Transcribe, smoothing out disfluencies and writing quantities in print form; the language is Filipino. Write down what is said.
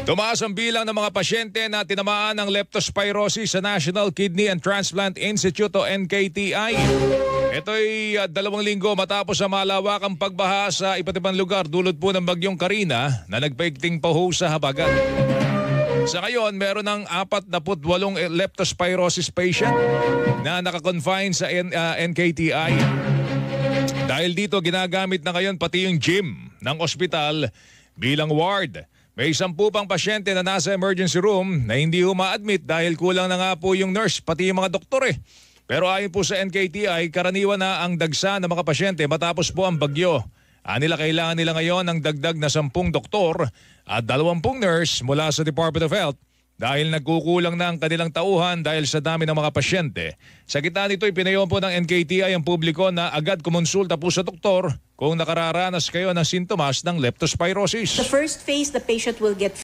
Tumaas ang bilang ng mga pasyente na tinamaan ng leptospirosis sa National Kidney and Transplant Institute o NKTI. Ito'y 2 linggo matapos ang malawakang pagbaha sa iba't ibang lugar dulot po ng bagyong Karina na nagpaigting paho sa habagat. Sa ngayon, meron ng 48 leptospirosis patient na nakakonfine sa NKTI. Dahil dito, ginagamit na ngayon pati yung gym ng ospital bilang ward. May 10 pang pasyente na nasa emergency room na hindi uma-admit dahil kulang na nga po yung nurse, pati yung mga doktor eh. Pero ayon po sa NKTI, karaniwan na ang dagsa ng mga pasyente matapos po ang bagyo. Kailangan nila ngayon ng dagdag na 10 doktor at 20 nurse mula sa Department of Health dahil nagkukulang na ang kanilang tauhan dahil sa dami ng mga pasyente. Sa gitna nito, ipinayon po ng NKTI ang publiko na agad kumonsulta po sa doktor kung nakararanas kayo ng sintomas ng leptospirosis. The first phase, the patient will get